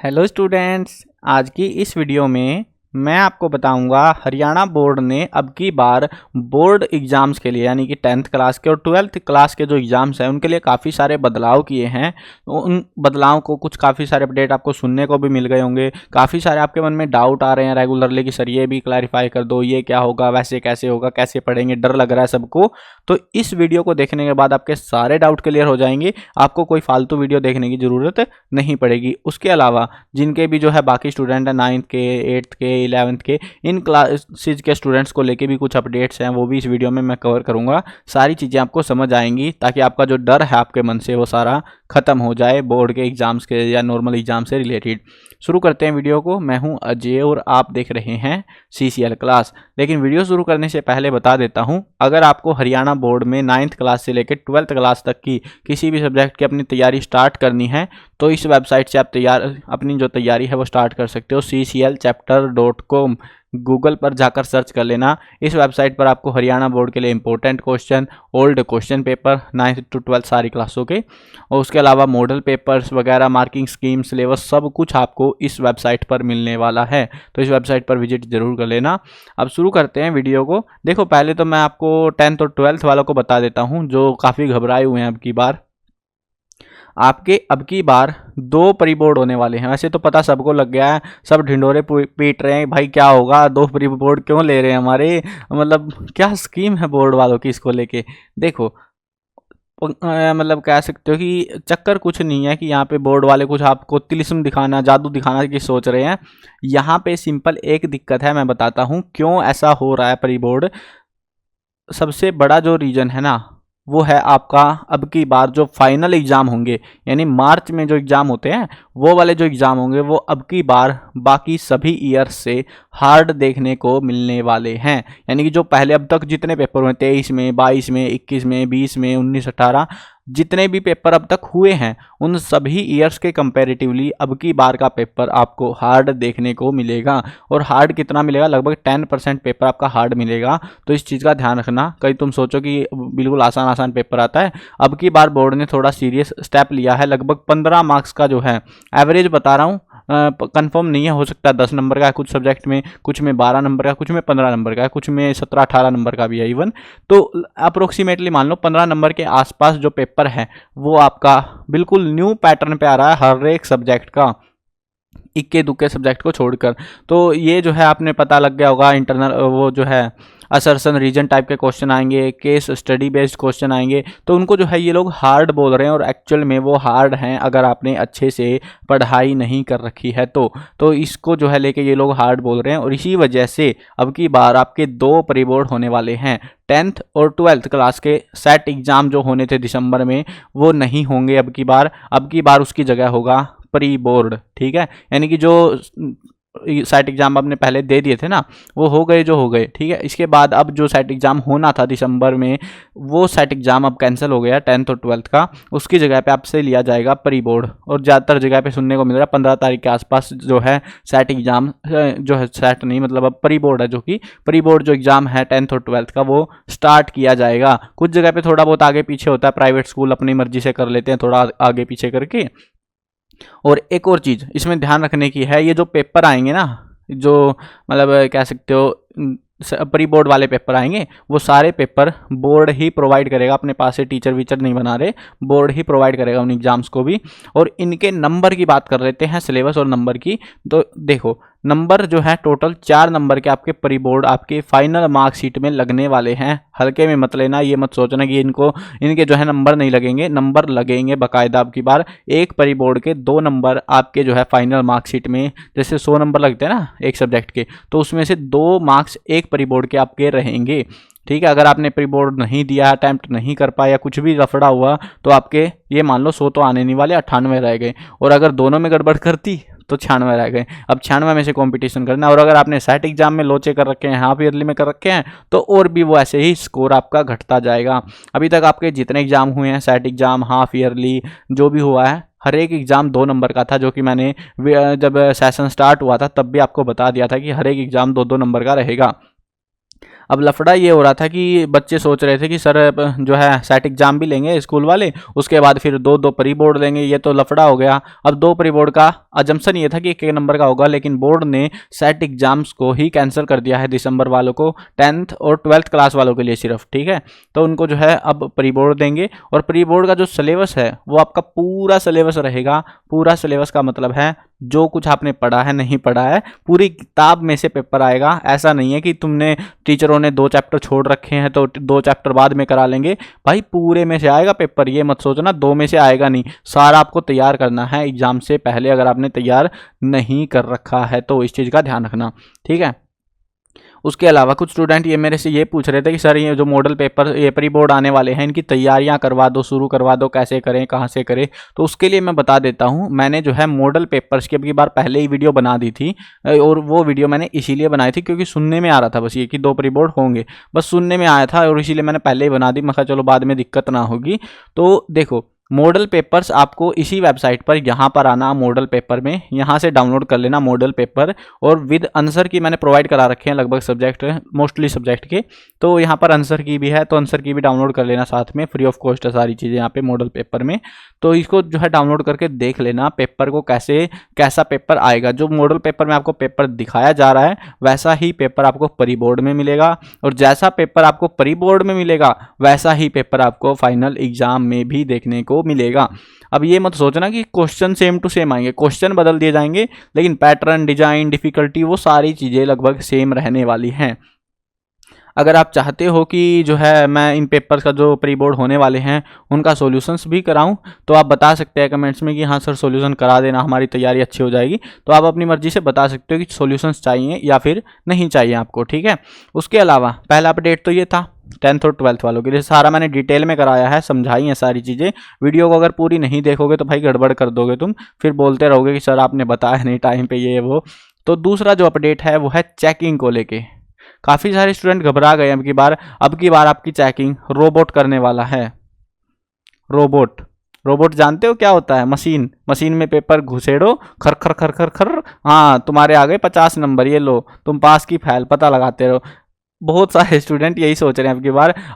Hello students, आज की इस वीडियो में मैं आपको बताऊंगा हरियाणा बोर्ड ने अब की बार बोर्ड एग्ज़ाम्स के लिए यानी कि 10th क्लास के और 12th क्लास के जो एग्ज़ाम्स हैं उनके लिए काफ़ी सारे बदलाव किए हैं। तो उन बदलाव को कुछ काफ़ी सारे अपडेट आपको सुनने को भी मिल गए होंगे। काफ़ी सारे आपके मन में डाउट आ रहे हैं रेगुलरली कि सर ये भी क्लैरिफाई कर दो, ये क्या होगा, वैसे कैसे होगा, कैसे पढ़ेंगे, डर लग रहा है सबको। तो इस वीडियो को देखने के बाद आपके सारे डाउट क्लियर हो जाएंगे। आपको कोई फालतू वीडियो देखने की ज़रूरत नहीं पड़ेगी। उसके अलावा जिनके भी जो है बाकी स्टूडेंट हैं 9th के, 8th के, 11th के, इन क्लासेज के स्टूडेंट्स को लेके भी कुछ अपडेट्स हैं, वो भी इस वीडियो में मैं कवर करूंगा। सारी चीज़ें आपको समझ आएंगी ताकि आपका जो डर है आपके मन से वो सारा खत्म हो जाए बोर्ड के एग्जाम्स के या नॉर्मल एग्जाम से रिलेटेड। शुरू करते हैं वीडियो को। मैं हूं अजय और आप देख रहे हैं CCL क्लास। लेकिन वीडियो शुरू करने से पहले बता देता हूं, अगर आपको हरियाणा बोर्ड में 9th क्लास से लेकर 12th क्लास तक की किसी भी सब्जेक्ट की अपनी तैयारी स्टार्ट करनी है तो इस वेबसाइट से आप अपनी जो तैयारी है वो स्टार्ट कर सकते हो। cclchapter.com गूगल पर जाकर सर्च कर लेना। इस वेबसाइट पर आपको हरियाणा बोर्ड के लिए important question, old question paper 9th to 12th सारी क्लासों के, और उसके अलावा मॉडल पेपर्स वगैरह, मार्किंग स्कीम, सिलेबस, सब कुछ आपको इस वेबसाइट पर मिलने वाला है। तो इस वेबसाइट पर विजिट जरूर कर लेना। अब शुरू करते हैं वीडियो को। देखो, पहले तो मैं आपको 10th और 12th वालों को बता देता हूँ जो काफ़ी घबराए हुए हैं। अब की बार आपके अब की बार 2 प्री बोर्ड होने वाले हैं। वैसे तो पता सबको लग गया है, सब ढिंडोरे पीट रहे हैं भाई क्या होगा, 2 प्री बोर्ड क्यों ले रहे हैं हमारे, मतलब क्या स्कीम है बोर्ड वालों की इसको लेके। देखो, मतलब कह सकते हो कि चक्कर कुछ नहीं है कि यहाँ पे बोर्ड वाले कुछ आपको तिलिस्म दिखाना, जादू दिखाना की सोच रहे हैं। यहाँ पे सिंपल एक दिक्कत है, मैं बताता हूँ क्यों ऐसा हो रहा है प्री बोर्ड। सबसे बड़ा जो रीज़न है ना वो है आपका अब की बार जो फाइनल एग्ज़ाम होंगे, यानी मार्च में जो एग्ज़ाम होते हैं वो वाले जो एग्ज़ाम होंगे वो अब की बार बाकी सभी ईयर्स से हार्ड देखने को मिलने वाले हैं। यानी कि जो पहले अब तक जितने पेपर हुए 23 में, 22 में, 21 में, 20 में, 19, 18 जितने भी पेपर अब तक हुए हैं उन सभी ईयर्स के कंपैरेटिवली अब की बार का पेपर आपको हार्ड देखने को मिलेगा। और हार्ड कितना मिलेगा? लगभग 10% पेपर आपका हार्ड मिलेगा। तो इस चीज़ का ध्यान रखना। कहीं तुम सोचो कि बिल्कुल आसान आसान पेपर आता है। अब की बार बोर्ड ने थोड़ा सीरियस स्टेप लिया है। लगभग 15 मार्क्स का जो है, एवरेज बता रहा हूँ, कंफर्म नहीं है, हो सकता है 10 नंबर का है कुछ सब्जेक्ट में, कुछ में 12 नंबर का, कुछ में 15 नंबर का है, कुछ में 17-18 नंबर का भी है इवन। तो अप्रोक्सीमेटली मान लो 15 नंबर के आसपास जो पेपर है वो आपका बिल्कुल न्यू पैटर्न पे आ रहा है हर एक सब्जेक्ट का, इक्के दुक्के सब्जेक्ट को छोड़कर। तो ये जो है आपने पता लग गया होगा, इंटरनल वो जो है असर्शन रीजन टाइप के क्वेश्चन आएंगे, केस स्टडी बेस्ड क्वेश्चन आएंगे, तो उनको जो है ये लोग हार्ड बोल रहे हैं और एक्चुअल में वो हार्ड हैं अगर आपने अच्छे से पढ़ाई नहीं कर रखी है तो इसको जो है लेके ये लोग हार्ड बोल रहे हैं। और इसी वजह से अब की बार आपके 2 प्री बोर्ड होने वाले हैं। 10th और 12th क्लास के सेट एग्ज़ाम जो होने थे दिसंबर में वो नहीं होंगे अब की बार। अब की बार उसकी जगह होगा प्री बोर्ड। ठीक है, यानी कि जो सेट एग्ज़ाम आपने पहले दे दिए थे ना वो हो गए जो हो गए। ठीक है, इसके बाद अब जो सेट एग्ज़ाम होना था दिसंबर में वो सेट एग्ज़ाम अब कैंसिल हो गया 10th और 12th का। उसकी जगह पे आपसे लिया जाएगा प्री बोर्ड। और ज़्यादातर जगह पे सुनने को मिल रहा है 15 तारीख के आसपास जो है सेट एग्ज़ाम, जो है सेट नहीं मतलब अब प्री बोर्ड है, जो कि प्री बोर्ड जो एग्ज़ाम है 10th और 12th का वो स्टार्ट किया जाएगा। कुछ जगह पे थोड़ा बहुत आगे पीछे होता है, प्राइवेट स्कूल अपनी मर्जी से कर लेते हैं थोड़ा आगे पीछे करके। और एक और चीज़ इसमें ध्यान रखने की है, ये जो पेपर आएंगे ना, जो मतलब कह सकते हो प्री बोर्ड वाले पेपर आएंगे वो सारे पेपर बोर्ड ही प्रोवाइड करेगा। अपने पास से टीचर वीचर नहीं बना रहे, बोर्ड ही प्रोवाइड करेगा उन एग्जाम्स को भी। और इनके नंबर की बात कर लेते हैं, सिलेबस और नंबर की। तो देखो, नंबर जो है टोटल 4 नंबर के आपके प्री बोर्ड आपके फाइनल मार्कशीट में लगने वाले हैं। हल्के में मत लेना, ये मत सोचना कि इनके जो है नंबर नहीं लगेंगे, नंबर लगेंगे बाकायदा। अब की बार एक प्री बोर्ड के 2 नंबर आपके जो है फाइनल मार्कशीट में, जैसे 100 नंबर लगते हैं ना एक सब्जेक्ट के, तो उसमें से 2 मार्क्स एक प्री बोर्ड के आपके रहेंगे। ठीक है, अगर आपने प्री बोर्ड नहीं दिया, अटेम्प्ट नहीं कर पाया, कुछ भी लफड़ा हुआ तो आपके ये मान लो 100 तो आने नहीं वाले, 98 रह गए। और अगर दोनों में गड़बड़ करती तो 96 रह गए। अब 96 में से कंपटीशन करना। और अगर आपने सेट एग्जाम में लोचे कर रखे हैं, हाफ ईयरली में कर रखे हैं, तो और भी वो ऐसे ही स्कोर आपका घटता जाएगा। अभी तक आपके जितने एग्जाम हुए हैं, सेट एग्जाम, हाफ ईयरली, जो भी हुआ है, हर एक एग्ज़ाम 2 नंबर का था, जो कि मैंने जब सेशन स्टार्ट हुआ था तब भी आपको बता दिया था कि हर एक एग्ज़ाम 2-2 नंबर का रहेगा। अब लफड़ा ये हो रहा था कि बच्चे सोच रहे थे कि सर जो है सेट एग्जाम भी लेंगे स्कूल वाले, उसके बाद फिर दो दो प्री बोर्ड लेंगे, ये तो लफड़ा हो गया। अब दो प्री बोर्ड का अजम्पशन ये था कि एक नंबर का होगा, लेकिन बोर्ड ने सेट एग्जाम्स को ही कैंसिल कर दिया है दिसंबर वालों को, 10th और 12th क्लास वालों के लिए सिर्फ, ठीक है। तो उनको जो है अब प्री बोर्ड देंगे, और प्री बोर्ड का जो सिलेबस है वो आपका पूरा सिलेबस रहेगा। पूरा सिलेबस का मतलब है जो कुछ आपने पढ़ा है नहीं पढ़ा है, पूरी किताब में से पेपर आएगा। ऐसा नहीं है कि तुमने टीचरों ने 2 चैप्टर छोड़ रखे हैं तो 2 चैप्टर बाद में करा लेंगे, भाई पूरे में से आएगा पेपर। ये मत सोचना 2 में से आएगा नहीं, सारा आपको तैयार करना है एग्जाम से पहले, अगर आपने तैयार नहीं कर रखा है तो इस चीज़ का ध्यान रखना, ठीक है। उसके अलावा कुछ स्टूडेंट ये मेरे से ये पूछ रहे थे कि सर ये जो मॉडल पेपर ये प्री बोर्ड आने वाले हैं इनकी तैयारियां करवा दो, शुरू करवा दो, कैसे करें कहाँ से करें। तो उसके लिए मैं बता देता हूँ, मैंने जो है मॉडल पेपर्स की अब की बार पहले ही वीडियो बना दी थी, और वो वीडियो मैंने इसीलिए बनाई थी क्योंकि सुनने में आ रहा था बस ये कि 2 प्री बोर्ड होंगे, बस सुनने में आया था और इसीलिए मैंने पहले ही बना दी। मैं कहा चलो बाद में दिक्कत ना होगी। तो देखो मॉडल पेपर्स आपको इसी वेबसाइट पर यहाँ पर आना, मॉडल पेपर में यहाँ से डाउनलोड कर लेना मॉडल पेपर, और विद आंसर की मैंने प्रोवाइड करा रखे हैं लगभग सब्जेक्ट मोस्टली सब्जेक्ट के। तो यहाँ पर आंसर की भी है, तो आंसर की भी डाउनलोड कर लेना साथ में, फ्री ऑफ कॉस्ट है सारी चीज़ें यहाँ पे मॉडल पेपर में। तो इसको जो है डाउनलोड करके देख लेना पेपर को कैसा पेपर आएगा। जो मॉडल पेपर में आपको पेपर दिखाया जा रहा है वैसा ही पेपर आपको प्री बोर्ड में मिलेगा, और जैसा पेपर आपको प्री बोर्ड में मिलेगा वैसा ही पेपर आपको फाइनल एग्जाम में भी देखने को मिलेगा। अब ये मत सोचना कि क्वेश्चन सेम टू सेम आएंगे, क्वेश्चन बदल दिए जाएंगे लेकिन पैटर्न, डिजाइन, डिफिकल्टी वो सारी चीज़ें लगभग सेम रहने वाली हैं। अगर आप चाहते हो कि जो है मैं इन पेपर्स का जो प्री बोर्ड होने वाले हैं उनका सॉल्यूशंस भी कराऊं, तो आप बता सकते हैं कमेंट्स में कि हाँ सर सॉल्यूशन करा देना, हमारी तैयारी अच्छी हो जाएगी। तो आप अपनी मर्जी से बता सकते हो कि सॉल्यूशंस चाहिए या फिर नहीं चाहिए आपको, ठीक है। उसके अलावा पहला अपडेट तो ये था 10th और 12th वालों के लिए, सारा मैंने डिटेल में कराया है, समझाई है सारी चीज़ें। वीडियो को अगर पूरी नहीं देखोगे तो भाई गड़बड़ कर दोगे तुम, फिर बोलते रहोगे कि सर आपने बताया नहीं टाइम पे ये वो। तो दूसरा जो अपडेट है वो है चेकिंग को लेके। काफ़ी सारे स्टूडेंट घबरा गए अब की बार आपकी चेकिंग रोबोट करने वाला है। रोबोट जानते हो क्या होता है? मशीन में पेपर घुसेड़ो, खर खर खर खर खर, हाँ तुम्हारे आ गए 50 नंबर, ये लो तुम पास की फाइल, पता लगाते रहो। बहुत सारे स्टूडेंट यही सोच रहे हैं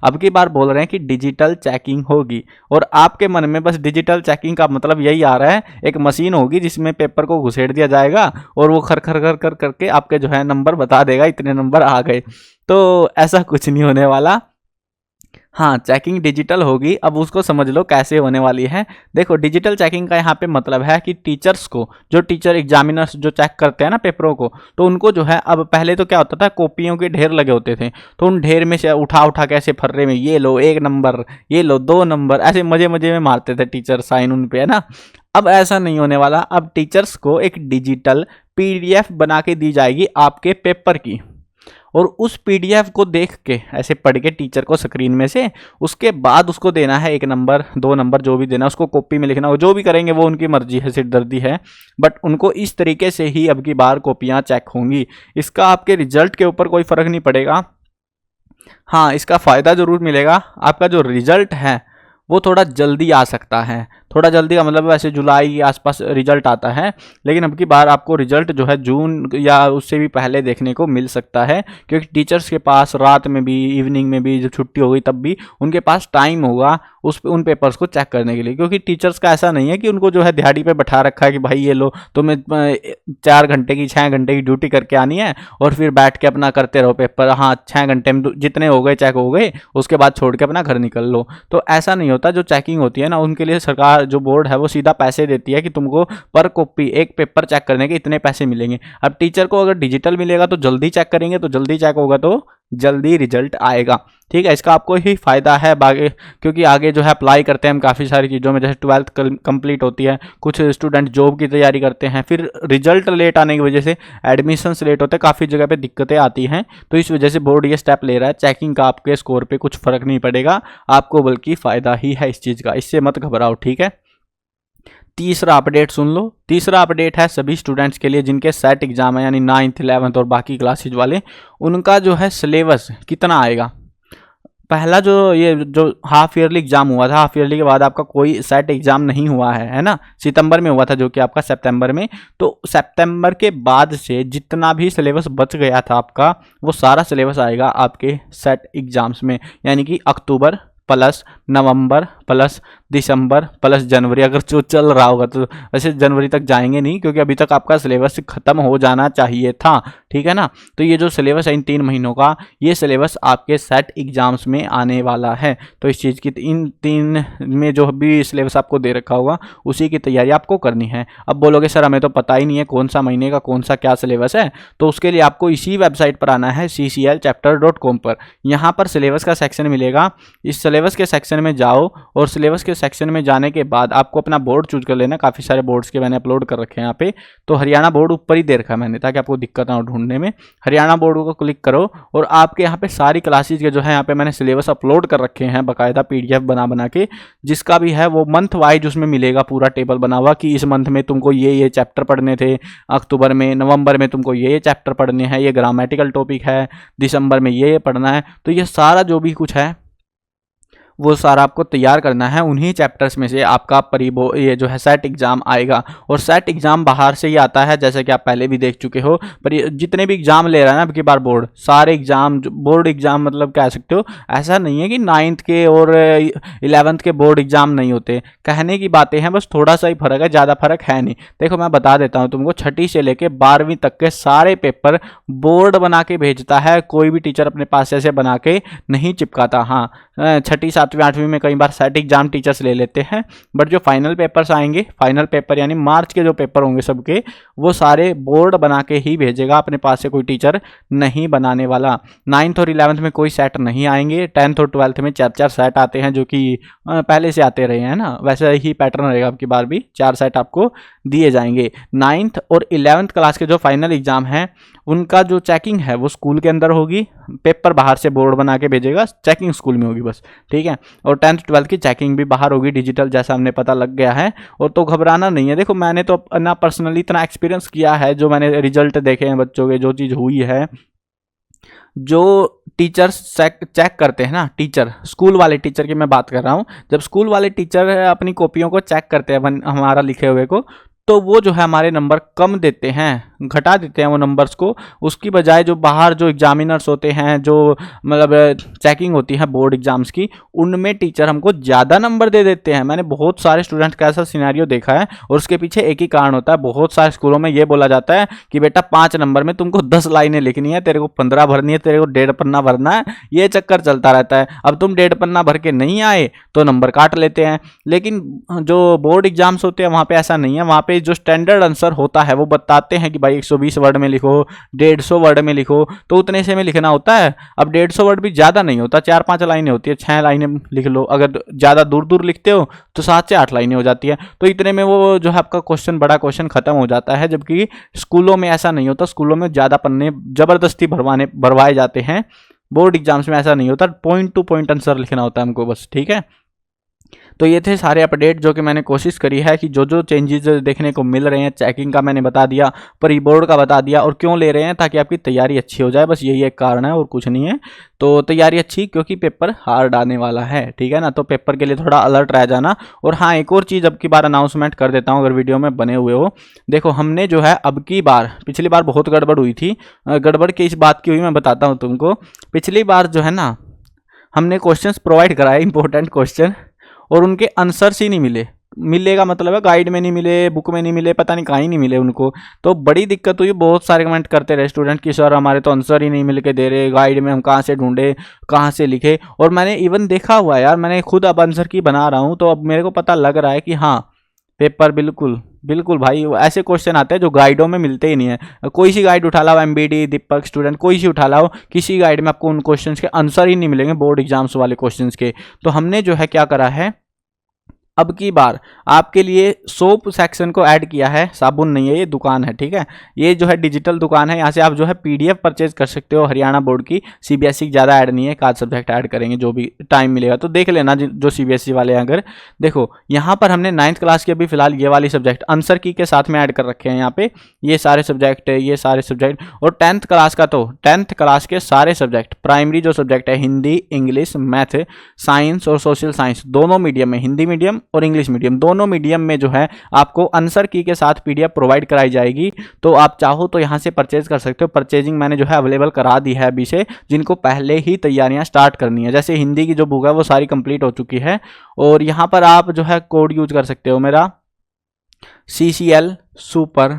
अब की बार बोल रहे हैं कि डिजिटल चेकिंग होगी, और आपके मन में बस डिजिटल चेकिंग का मतलब यही आ रहा है, एक मशीन होगी जिसमें पेपर को घुसेड़ दिया जाएगा और वो खर खर खर कर करके आपके जो है नंबर बता देगा, इतने नंबर आ गए। तो ऐसा कुछ नहीं होने वाला। हाँ चेकिंग डिजिटल होगी, अब उसको समझ लो कैसे होने वाली है। देखो डिजिटल चेकिंग का यहाँ पे मतलब है कि टीचर्स को, जो टीचर एग्जामिनर्स जो चेक करते हैं ना पेपरों को, तो उनको जो है, अब पहले तो क्या होता था कॉपियों के ढेर लगे होते थे, तो उन ढेर में से उठा के ऐसे फर्रे में ये लो 1 नंबर, ये लो 2 नंबर, ऐसे मजे में मारते थे टीचर साइन उन पे, है ना। अब ऐसा नहीं होने वाला, अब टीचर्स को एक डिजिटल PDF बना के दी जाएगी आपके पेपर की, और उस PDF को देख के ऐसे पढ़ के टीचर को स्क्रीन में से, उसके बाद उसको देना है 1 नंबर 2 नंबर जो भी देना, उसको कॉपी में लिखना हो, जो भी करेंगे वो उनकी मर्जी है, सिरदर्दी है, बट उनको इस तरीके से ही अब की बार कॉपियाँ चेक होंगी। इसका आपके रिजल्ट के ऊपर कोई फ़र्क नहीं पड़ेगा। हाँ इसका फ़ायदा ज़रूर मिलेगा, आपका जो रिजल्ट है वो थोड़ा जल्दी आ सकता है। थोड़ा जल्दी का मतलब वैसे जुलाई के आसपास रिजल्ट आता है, लेकिन अब की बार आपको रिजल्ट जो है जून या उससे भी पहले देखने को मिल सकता है, क्योंकि टीचर्स के पास रात में भी, इवनिंग में भी, जब छुट्टी हो गई तब भी उनके पास टाइम होगा उन पेपर्स को चेक करने के लिए। क्योंकि टीचर्स का ऐसा नहीं है कि उनको जो है दिहाड़ी पे बैठा रखा है कि भाई ये लो तुम्हें 4 घंटे की 6 घंटे की ड्यूटी करके आनी है और फिर बैठ के अपना करते रहो पेपर, हाँ 6 घंटे में जितने हो गए चेक हो गए, उसके बाद छोड़ के अपना घर निकल लो। तो ऐसा नहीं होता। जो चेकिंग होती है ना, उनके लिए सरकार जो बोर्ड है वो सीधा पैसे देती है कि तुमको पर कॉपी एक पेपर चेक करने के इतने पैसे मिलेंगे। अब टीचर को अगर डिजिटल मिलेगा तो जल्दी चेक करेंगे, तो जल्दी चेक होगा तो जल्दी रिजल्ट आएगा, ठीक है। इसका आपको ही फायदा है क्योंकि आगे जो है अप्लाई करते हैं हम काफ़ी सारी चीज़ों में, जैसे 12th कंप्लीट होती है, कुछ स्टूडेंट जॉब की तैयारी करते हैं, फिर रिजल्ट लेट आने की वजह से एडमिशन्स लेट होते हैं, काफ़ी जगह पे दिक्कतें आती हैं। तो इस वजह से बोर्ड ये स्टेप ले रहा है, चेकिंग का आपके स्कोर पे कुछ फ़र्क नहीं पड़ेगा आपको, बल्कि फ़ायदा ही है इस चीज़ का, इससे मत घबराओ, ठीक है। तीसरा अपडेट सुन लो। तीसरा अपडेट है सभी स्टूडेंट्स के लिए जिनके सेट एग्जाम है, यानी 9th 11th और बाकी क्लासेज वाले, उनका जो है सिलेबस कितना आएगा। पहला जो हाफ ईयरली एग्जाम हुआ था, हाफ ईयरली के बाद आपका कोई सेट एग्जाम नहीं हुआ है ना, सितंबर में हुआ था जो कि आपका सितंबर में। तो सितंबर के बाद से जितना भी सिलेबस बच गया था आपका, वो सारा सिलेबस आएगा आपके सेट एग्जाम्स में, यानी कि अक्टूबर प्लस नवंबर प्लस दिसंबर प्लस जनवरी, अगर जो चल रहा होगा तो। वैसे जनवरी तक जाएंगे नहीं, क्योंकि अभी तक आपका सिलेबस खत्म हो जाना चाहिए था, ठीक है ना। तो ये जो सिलेबस है इन 3 महीनों का, ये सिलेबस आपके सेट एग्जाम्स में आने वाला है। तो इस चीज़ की, इन 3 में जो भी सिलेबस आपको दे रखा होगा उसी की तैयारी आपको करनी है। अब बोलोगे सर हमें तो पता ही नहीं है कौन सा महीने का कौन सा क्या सिलेबस है, तो उसके लिए आपको इसी वेबसाइट पर आना है, cclchapter.com पर। यहाँ पर सिलेबस का सेक्शन मिलेगा, इस सिलेबस के सेक्शन में जाओ और सिलेबस के सेक्शन में जाने के बाद आपको अपना बोर्ड चूज कर लेना। काफ़ी सारे बोर्ड्स के मैंने अपलोड कर रखे हैं यहाँ पे, तो हरियाणा बोर्ड ऊपर ही दे रखा है मैंने, ताकि आपको दिक्कत ना हो ढूंढने में। हरियाणा बोर्ड को क्लिक करो और आपके यहाँ पे सारी क्लासेज के जो है यहाँ पे मैंने सिलेबस अपलोड कर रखे हैं बाकायदा PDF बना के, जिसका भी है वो मंथ वाइज उसमें मिलेगा पूरा टेबल बना हुआ कि इस मंथ में तुमको ये चैप्टर पढ़ने थे, अक्टूबर में नवंबर में तुमको ये चैप्टर पढ़ने हैं, ये ग्रामेटिकल टॉपिक है, दिसंबर में ये पढ़ना है। तो ये सारा जो भी कुछ है वो सारा आपको तैयार करना है। उन्हीं चैप्टर्स में से आपका ये जो है सेट एग्जाम आएगा, और सेट एग्जाम बाहर से ही आता है, जैसे कि आप पहले भी देख चुके हो। पर जितने भी एग्जाम ले रहा है ना अब की बार बोर्ड, सारे एग्जाम बोर्ड एग्जाम मतलब कह सकते हो, ऐसा नहीं है कि 9th के और 11th के बोर्ड एग्जाम नहीं होते, कहने की बातें हैं, बस थोड़ा सा ही फर्क है, ज़्यादा फर्क है नहीं। देखो मैं बता देता हूँ तुमको, 6ठी से लेके 12वीं तक के सारे पेपर बोर्ड बना के भेजता है, कोई भी टीचर अपने पास ऐसे बना के नहीं चिपकाता। हाँ 6ठी 7वीं 8वीं में कई बार सेट एग्जाम टीचर्स ले लेते हैं, बट जो फाइनल पेपर्स आएंगे, फाइनल पेपर यानी मार्च के जो पेपर होंगे सबके, वो सारे बोर्ड बना के ही भेजेगा, अपने पास से कोई टीचर नहीं बनाने वाला। 9th और 11th में कोई सेट नहीं आएंगे, 10th और 12th में 4 सेट आते हैं, जो कि पहले से आते रहे हैं ना, वैसे ही पैटर्न रहेगा अब की बार भी, 4 सेट आपको दिए जाएंगे। 9th और 11th क्लास के जो फाइनल एग्जाम है उनका जो चेकिंग है वो स्कूल के अंदर होगी, पेपर बाहर से बोर्ड बना के भेजेगा, चेकिंग स्कूल में होगी बस, ठीक है। और 10th 12th की चेकिंग भी बाहर होगी डिजिटल, जैसा हमने पता लग गया है। और तो घबराना नहीं है, देखो मैंने तो ना पर्सनली इतना एक्सपीरियंस किया है, जो मैंने रिजल्ट देखे हैं बच्चों के, जो चीज़ हुई है, जो टीचर्स चेक करते हैं ना, टीचर स्कूल वाले टीचर की मैं बात कर रहा हूँ, जब स्कूल वाले टीचर अपनी कॉपियों को चेक करते हैं हमारा लिखे हुए को, तो वो जो है हमारे नंबर कम देते हैं, घटा देते हैं वो नंबर्स को। उसकी बजाय जो बाहर जो एग्जामिनर्स होते हैं, जो मतलब चेकिंग होती है बोर्ड एग्जाम्स की, उनमें टीचर हमको ज़्यादा नंबर दे देते हैं। मैंने बहुत सारे स्टूडेंट का ऐसा सिनेरियो देखा है, और उसके पीछे एक ही कारण होता है। बहुत सारे स्कूलों में ये बोला जाता है कि बेटा 5 नंबर में तुमको 10 लाइनें लिखनी है, तेरे को 15 भरनी है, तेरे को 1.5 पन्ना भरना है, ये चक्कर चलता रहता है। अब तुम 1.5 पन्ना भर के नहीं आए तो नंबर काट लेते हैं। लेकिन जो बोर्ड एग्जाम्स होते हैं वहाँ पे ऐसा नहीं है, वहाँ पे जो स्टैंडर्ड आंसर होता है वो बताते हैं कि भाई 120 वर्ड में लिखो, 150 वर्ड में लिखो, तो उतने से में लिखना होता है। अब 150 वर्ड भी ज़्यादा नहीं होता, 4-5 लाइनें होती है, 6 लाइनें लिख लो। अगर ज़्यादा दूर दूर लिखते हो तो 7 से 8 लाइनें हो जाती है। तो इतने में वो जो है आपका क्वेश्चन, बड़ा क्वेश्चन खत्म हो जाता है। जबकि स्कूलों में ऐसा नहीं होता, स्कूलों में ज़्यादा पन्ने ज़बरदस्ती भरवाए जाते हैं। बोर्ड एग्जाम्स में ऐसा नहीं होता, पॉइंट टू पॉइंट आंसर लिखना होता है हमको बस, ठीक है। तो ये थे सारे अपडेट जो कि मैंने कोशिश करी है कि जो जो चेंजेस देखने को मिल रहे हैं, चेकिंग का मैंने बता दिया, प्री बोर्ड का बता दिया, और क्यों ले रहे हैं, ताकि आपकी तैयारी अच्छी हो जाए, बस यही एक कारण है और कुछ नहीं है। तो तैयारी अच्छी, क्योंकि पेपर हार्ड आने वाला है, ठीक है ना। तो पेपर के लिए थोड़ा अलर्ट रह जाना। और हाँ, एक और चीज़ अब की बार अनाउंसमेंट कर देता हूँ, अगर वीडियो में बने हुए हो। देखो हमने जो है अब की बार, पिछली बार बहुत गड़बड़ हुई थी, गड़बड़ की इस बात की हुई, मैं बताता हूँ तुमको। पिछली बार जो है ना, हमने क्वेश्चंस प्रोवाइड कराए, इंपॉर्टेंट क्वेश्चन, और उनके आंसर्स ही नहीं मिले। मिलेगा मतलब है गाइड में नहीं मिले, बुक में नहीं मिले, पता नहीं कहाँ ही नहीं मिले उनको। तो बड़ी दिक्कत हुई, बहुत सारे कमेंट करते रहे स्टूडेंट कि सर हमारे तो आंसर ही नहीं मिल के दे रहे, गाइड में हम कहाँ से ढूंढे, कहाँ से लिखे। और मैंने इवन देखा हुआ है यार, मैंने खुद अब आंसर की बना रहा हूँ, तो अब मेरे को पता लग रहा है कि हाँ पेपर बिल्कुल बिल्कुल भाई ऐसे क्वेश्चन आते हैं जो गाइडों में मिलते ही नहीं है। कोई सी गाइड उठा लाओ, MBD, दीपक स्टूडेंट, कोई सी उठा लाओ, किसी गाइड में आपको उन क्वेश्चंस के आंसर ही नहीं मिलेंगे, बोर्ड एग्जाम्स वाले क्वेश्चंस के। तो हमने जो है क्या करा है, अब की बार आपके लिए सोप सेक्शन को ऐड किया है, साबुन नहीं है, ये दुकान है, ठीक है। ये जो है डिजिटल दुकान है, यहाँ से आप जो है पीडीएफ परचेज कर सकते हो हरियाणा बोर्ड की। सीबीएसई की ज़्यादा ऐड नहीं है, एक आध सब्जेक्ट ऐड करेंगे जो भी टाइम मिलेगा, तो देख लेना जो सीबीएसई वाले हैं। अगर देखो यहाँ पर हमने 9th क्लास के अभी फिलहाल ये वाली सब्जेक्ट आंसर की के साथ में ऐड कर रखे हैं। यहाँ पे ये सारे सब्जेक्ट है, ये सारे सब्जेक्ट। और 10th क्लास का तो 10th क्लास के सारे सब्जेक्ट, प्राइमरी जो सब्जेक्ट है हिंदी, इंग्लिश, मैथ, साइंस और सोशल साइंस, दोनों मीडियम में, हिंदी मीडियम और इंग्लिश मीडियम दोनों मीडियम में जो है आपको आंसर की के साथ पीडीएफ प्रोवाइड कराई जाएगी। तो आप चाहो तो यहाँ से परचेज कर सकते हो। परचेजिंग मैंने जो है अवेलेबल करा दी है अभी से, जिनको पहले ही तैयारियां स्टार्ट करनी है। जैसे हिंदी की जो बुक है वो सारी कंप्लीट हो चुकी है, और यहाँ पर आप जो है कोड यूज कर सकते हो मेरा CCL Super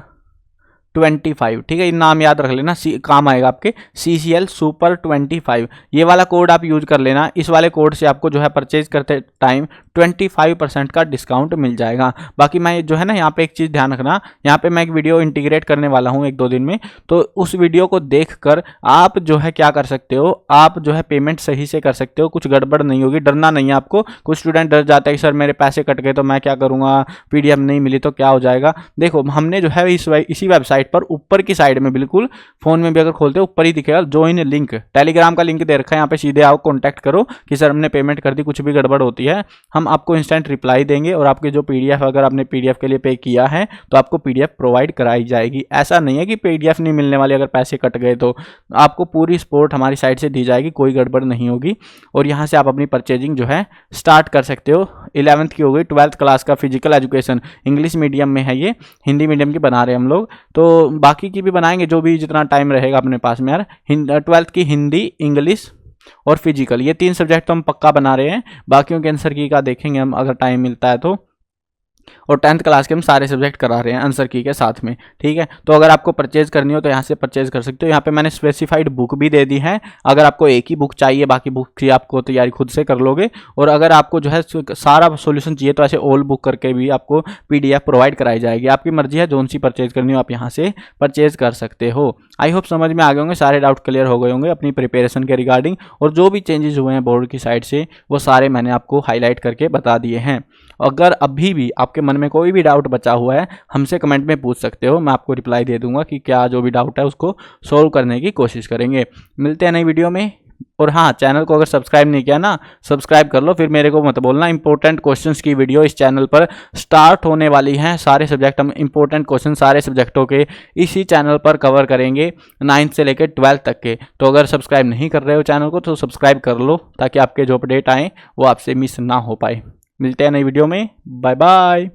25, ठीक है। ये नाम याद रख लेना, काम आएगा आपके। CCL Super 25 ये वाला कोड आप यूज कर लेना। इस वाले कोड से आपको जो है परचेज करते टाइम 25% का डिस्काउंट मिल जाएगा। बाकी मैं जो है ना, यहाँ पे एक चीज़ ध्यान रखना, यहाँ पे मैं एक वीडियो इंटीग्रेट करने वाला हूँ 1-2 दिन में, तो उस वीडियो को देखकर आप जो है क्या कर सकते हो, आप जो है पेमेंट सही से कर सकते हो, कुछ गड़बड़ नहीं होगी। डरना नहीं है आपको। कुछ स्टूडेंट डर जाता है कि सर मेरे पैसे कट गए तो मैं क्या करूँगा, पीडीएफ नहीं मिली तो क्या हो जाएगा। देखो हमने जो है इसी वेबसाइट पर ऊपर की साइड में, बिल्कुल फोन में भी अगर खोलते हो ऊपर ही दिखेगा ज्वाइन लिंक, टेलीग्राम का लिंक दे रखा है। यहाँ पे सीधे आओ, कॉन्टैक्ट करो कि सर हमने पेमेंट कर दी, कुछ भी गड़बड़ होती है हम आपको इंस्टेंट रिप्लाई देंगे, और आपके जो पीडीएफ, अगर आपने पीडीएफ के लिए पे किया है तो आपको पीडीएफ प्रोवाइड कराई जाएगी। ऐसा नहीं है कि पीडीएफ नहीं मिलने वाली, अगर पैसे कट गए तो आपको पूरी सपोर्ट हमारी साइड से दी जाएगी, कोई गड़बड़ नहीं होगी। और यहाँ से आप अपनी परचेजिंग जो है स्टार्ट कर सकते हो। 11th की हो गई, 12th क्लास का फिजिकल एजुकेशन इंग्लिश मीडियम में है, ये हिंदी मीडियम की बना रहे हैं हम लोग, तो बाकी की भी बनाएंगे जो भी जितना टाइम रहेगा अपने पास में यार। 12th की हिंदी, इंग्लिश और फिजिकल, ये 3 सब्जेक्ट तो हम पक्का बना रहे हैं। बाकियों के आंसर की का देखेंगे हम अगर टाइम मिलता है तो। और 10th क्लास के हम सारे सब्जेक्ट करा रहे हैं आंसर की के साथ में, ठीक है। तो अगर आपको परचेज करनी हो तो यहाँ से परचेज कर सकते हो। यहाँ पे मैंने स्पेसिफाइड बुक भी दे दी है। अगर आपको एक ही बुक चाहिए, बाकी बुक की आपको तैयारी खुद से कर लोगे। और अगर आपको जो है सारा सॉल्यूशन चाहिए तो ऐसे ऑल बुक करके भी आपको पीडीएफ प्रोवाइड कराई जाएगी। आपकी मर्जी है, जोन सी परचेज करनी हो आप यहाँ से परचेज कर सकते हो। आई होप समझ में आ गए होंगे, सारे डाउट क्लियर हो गए होंगे अपनी प्रिपरेशन के रिगार्डिंग। और जो भी चेंजेस हुए हैं बोर्ड की साइड से वो सारे मैंने आपको हाईलाइट करके बता दिए हैं। अगर अभी भी आपके मन में कोई भी डाउट बचा हुआ है, हमसे कमेंट में पूछ सकते हो, मैं आपको रिप्लाई दे दूंगा कि क्या जो भी डाउट है उसको सोल्व करने की कोशिश करेंगे। मिलते हैं नई वीडियो में। और हाँ, चैनल को अगर सब्सक्राइब नहीं किया ना, सब्सक्राइब कर लो, फिर मेरे को मत बोलना। इंपॉर्टेंट क्वेश्चंस की वीडियो इस चैनल पर स्टार्ट होने वाली हैं। सारे सब्जेक्ट हम इंपॉर्टेंट क्वेश्चन सारे सब्जेक्टों के इसी चैनल पर कवर करेंगे, 9th से लेकर 12th तक के। तो अगर सब्सक्राइब नहीं कर रहे हो चैनल को तो सब्सक्राइब कर लो, ताकि आपके जो अपडेट आए वो आपसे मिस ना हो पाए। मिलते हैं नई वीडियो में, बाय बाय।